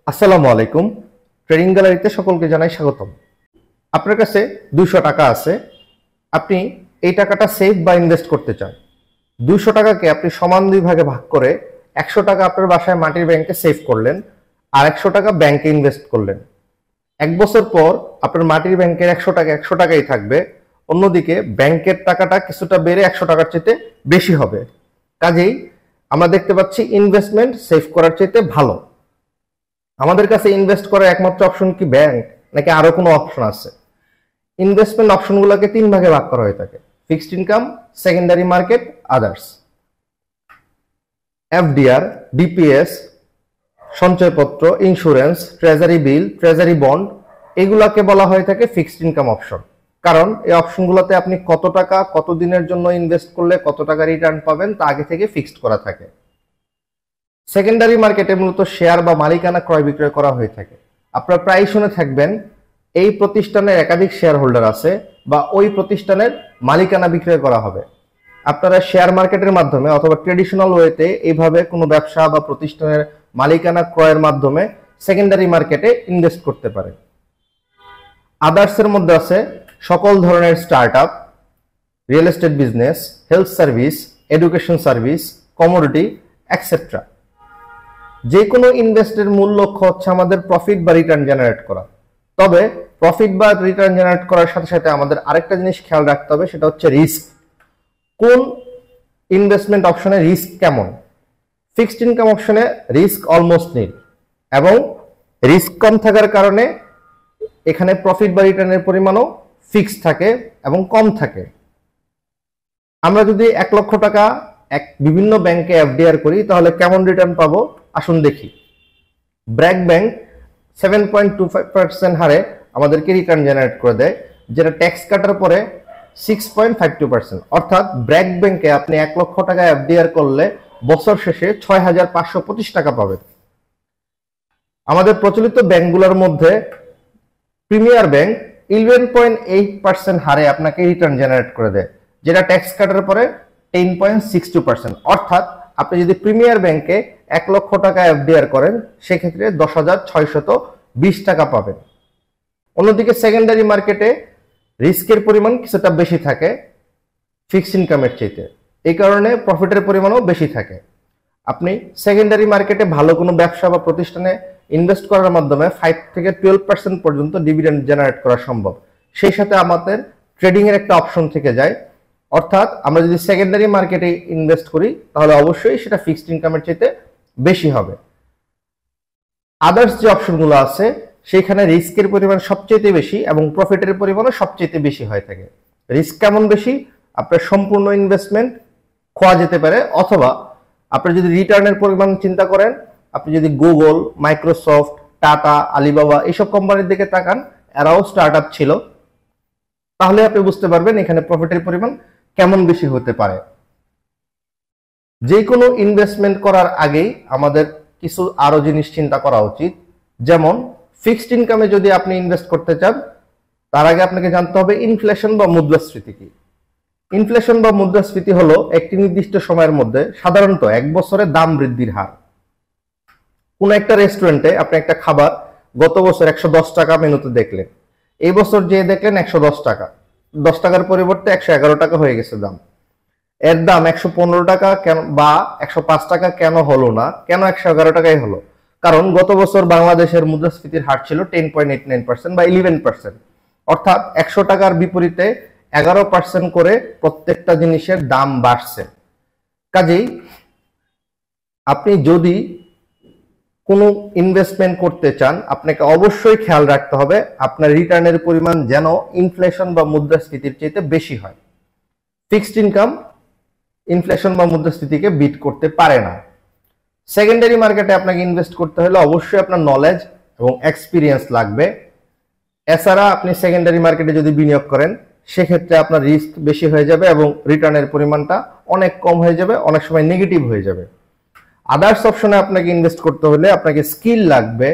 আসসালামু আলাইকুম। ট্রেডিং গ্যালারিতে সকলকে জানাই স্বাগতম। আপনার কাছে 200 টাকা আছে, আপনি এই টাকাটা সেভ বা ইনভেস্ট করতে চান। 200 টাকাকে আপনি সমান দুই ভাগে ভাগ করে 100 টাকা আপনার বাসায় মাটির ব্যাংকে সেভ করলেন আর 100 টাকা ব্যাংকে ইনভেস্ট করলেন। 1 বছর পর আপনার মাটির ব্যাংকের 100 টাকা 100 টাকাই থাকবে, অন্যদিকে ব্যাংকের টাকাটা কিছুটা বেড়ে 100 টাকার চাইতে বেশি হবে। কাজেই আমরা দেখতে পাচ্ছি ইনভেস্টমেন্ট সেভ করার চাইতে ভালো। আমাদের কাছে ইনভেস্ট করার একমাত্র অপশন কি ব্যাংক, নাকি আরো কোনো অপশন আছে? ইনভেস্টমেন্ট অপশনগুলোকে 3 ভাগে ভাগ করা হয়ে থাকে: fixed income, secondary market, others. FDR, DPS, সঞ্চয়পত্র, insurance, treasury bill, treasury bond, এগুলাকে বলা হয়ে থাকে ফিক্সড ইনকাম অপশন। কারণ এই অপশনগুলোতে আপনি কত টাকা কত দিনের জন্য ইনভেস্ট করলে কত টাকা রিটার্ন পাবেন তা আগে থেকে ফিক্সড করা থাকে। সেকেন্ডারি মার্কেটে মূলত শেয়ার বা মালিকানা ক্রয় বিক্রয় করা হয়ে থাকে। আপনারা প্রায় শুনে থাকবেন এই প্রতিষ্ঠানের একাধিক শেয়ার হোল্ডার আছে বা ওই প্রতিষ্ঠানের মালিকানা বিক্রয় করা হবে। আপনারা শেয়ার মার্কেটের মাধ্যমে অথবা ট্রেডিশনাল ওয়েতে এইভাবে কোনো ব্যবসা বা প্রতিষ্ঠানের মালিকানা ক্রয়ের মাধ্যমে সেকেন্ডারি মার্কেটে ইনভেস্ট করতে পারেন। আদার্সের মধ্যে আছে সকল ধরনের startup, real estate business, health service, education service, commodity etcetera. যে কোনো ইনভেস্টের মূল লক্ষ্য হচ্ছে আমাদের প্রফিট বা রিটার্ন জেনারেট করা। তবে প্রফিট বা রিটার্ন জেনারেট করার সাথে সাথে আমাদের আরেকটা জিনিস খেয়াল রাখতে হবে, সেটা হচ্ছে রিস্ক। কোন ইনভেস্টমেন্ট অপশনে রিস্ক কেমন? ফিক্সড ইনকাম অপশনে রিস্ক অলমোস্ট নীল এবং রিস্ক কম থাকার কারণে এখানে প্রফিট বা রিটার্নের পরিমাণও ফিক্স থাকে এবং কম থাকে। আমরা যদি 1 লক্ষ টাকা বিভিন্ন ব্যাংকে এফডিআর করি তাহলে কেমন রিটার্ন পাবো আসুন দেখি। ব্র্যাক ব্যাংক 7.25% হারে আমাদেরকে রিটার্ন জেনারেট করে দেয়, যেটা ট্যাক্স কাটার পরে 6.52%। অর্থাৎ ব্র্যাক ব্যাংকে আপনি 1 লক্ষ টাকা এফডিআর করলে বছর শেষে 6,525 টাকা পাবেন। আমাদের প্রচলিত ব্যাংকগুলোর মধ্যে প্রিমিয়ার ব্যাংক 11.8% হারে আপনাকে রিটার্ন জেনারেট করে দেয়, যেটা ট্যাক্স কাটার পরে 10.62%। অর্থাৎ আপনি যদি প্রিমিয়ার ব্যাংকে 1 লক্ষ টাকা এফডিআর করেন সেক্ষেত্রে 10,620 টাকা পাবেন। অন্যদিকে সেকেন্ডারি মার্কেটে রিস্কের পরিমাণ কিছুটা বেশি থাকে ফিক্সড ইনকামের চাইতে, এই কারণে প্রফিটের পরিমাণও বেশি থাকে। আপনি সেকেন্ডারি মার্কেটে ভালো কোনো ব্যবসা বা প্রতিষ্ঠানে ইনভেস্ট করার মাধ্যমে 5 থেকে 12% পর্যন্ত ডিভিডেন্ড জেনারেট করা সম্ভব। সেই সাথে আমাদের ট্রেডিং এর একটা অপশন থেকে যায়, অর্থাৎ আমরা যদি সেকেন্ডারি মার্কেটে ইনভেস্ট করি তাহলে অবশ্যই সেটা ফিক্সড ইনকামের চাইতে বেশি হবে। আদার্স যে অপশনগুলো আছে সেখানে রিস্কের পরিমাণ সবচেয়ে বেশি এবং প্রফিটের পরিমাণও সবচেয়ে বেশি হয়ে থাকে। রিস্ক কেমন বেশি? আপনার সম্পূর্ণ ইনভেস্টমেন্ট খোয়া যেতে পারে, অথবা আপনি যদি রিটার্নের পরিমাণ চিন্তা করেন, আপনি যদি গুগল, মাইক্রোসফট, টাটা, আলিবাবা এইসব কোম্পানির দিকে তাকান, এরাও স্টার্টআপ ছিল, তাহলে আপনি বুঝতে পারবেন এখানে প্রফিটের পরিমাণ কেমন বেশি হতে পারে। যে কোনো ইনভেস্টমেন্ট করার আগেই আমাদের কিছু আরো জিনিস চিন্তা করা উচিত। যেমন ফিক্সড ইনকামে যদি আপনি ইনভেস্ট করতে চান তার আগে আপনাকে জানতে হবে ইনফ্লেশন বা মুদ্রাস্ফীতি কি। ইনফ্লেশন বা মুদ্রাস্ফীতি হলো একটি নির্দিষ্ট সময়ের মধ্যে সাধারণত 1 বছরে দাম বৃদ্ধির হার। কোন একটা রেস্টুরেন্টে আপনি একটা খাবার গত বছর 110 টাকা মেনুতে দেখলেন, এই বছর যে দেখলেন 110 টাকা, 10 টাকার পরিবর্তে 111 টাকা হয়ে গেছে দাম। এর দাম 115 টাকা কেন বা 105 টাকা কেন হলো না, কেন 111 টাকাই হলো? কারণ গত বছর বাংলাদেশের মুদ্রাস্ফীতির হার ছিল 10.89% বা 11%। অর্থাৎ 100 টাকার বিপরীতে 11% করে প্রত্যেকটা জিনিসের দাম বাড়ছে। কাজেই আপনি যদি কোনো ইনভেস্টমেন্ট করতে চান আপনাকে অবশ্যই খেয়াল রাখতে হবে আপনার রিটার্নের পরিমাণ যেন ইনফ্লেশন বা মুদ্রাস্ফীতির চাইতে বেশি হয়। ফিক্সড ইনকাম ইনফ্লেশন বা মুদ্রাস্ফীতিকে বিট করতে পারে না। সেকেন্ডারি মার্কেটে আপনাকে ইনভেস্ট করতে হলে অবশ্যই আপনার নলেজ এবং এক্সপিরিয়েন্স লাগবে। এছাড়া আপনি সেকেন্ডারি মার্কেটে যদি বিনিয়োগ করেন সেক্ষেত্রে আপনার রিস্ক বেশি হয়ে যাবে এবং রিটার্নের পরিমাণটা অনেক কম হয়ে যাবে, অনেক সময় নেগেটিভ হয়ে যাবে। আদার্স অপশনে আপনাকে ইনভেস্ট করতে হলে আপনাকে স্কিল লাগবে,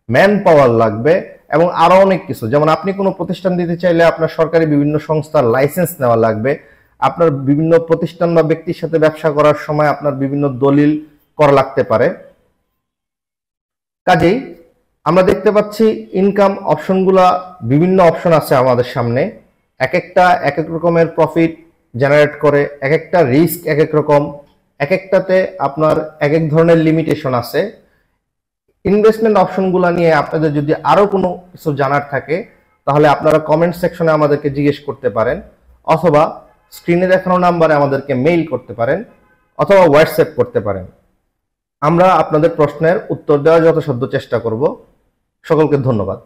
ম্যান পাওয়ার লাগবে এবং আরো অনেক কিছু। যেমন আপনি কোনো প্রতিষ্ঠান দিতে চাইলে আপনার সরকারি বিভিন্ন সংস্থার লাইসেন্স নেওয়া লাগবে, আপনার বিভিন্ন প্রতিষ্ঠান বা ব্যক্তির সাথে ব্যবসা করার সময় আপনার বিভিন্ন দলিল করা লাগতে পারে। কাজেই আমরা দেখতে পাচ্ছি ইনকাম অপশনগুলা বিভিন্ন অপশন আছে আমাদের সামনে, এক একটা এক এক রকমের প্রফিট জেনারেট করে, এক একটা রিস্ক এক এক রকম, এক একটাতে আপনার এক এক ধরনের লিমিটেশন আছে। ইনভেস্টমেন্ট অপশনগুলো নিয়ে আপনাদের যদি আরো কোনো কিছু জানার থাকে তাহলে আপনারা কমেন্ট সেকশনে আমাদেরকে জিজ্ঞেস করতে পারেন, অথবা স্ক্রিনে দেখানো নাম্বারে আমাদেরকে মেইল করতে পারেন, অথবা হোয়াটসঅ্যাপ করতে পারেন। আমরা আপনাদের প্রশ্নের উত্তর দেওয়ার যথাসাধ্য চেষ্টা করব। সকলকে ধন্যবাদ।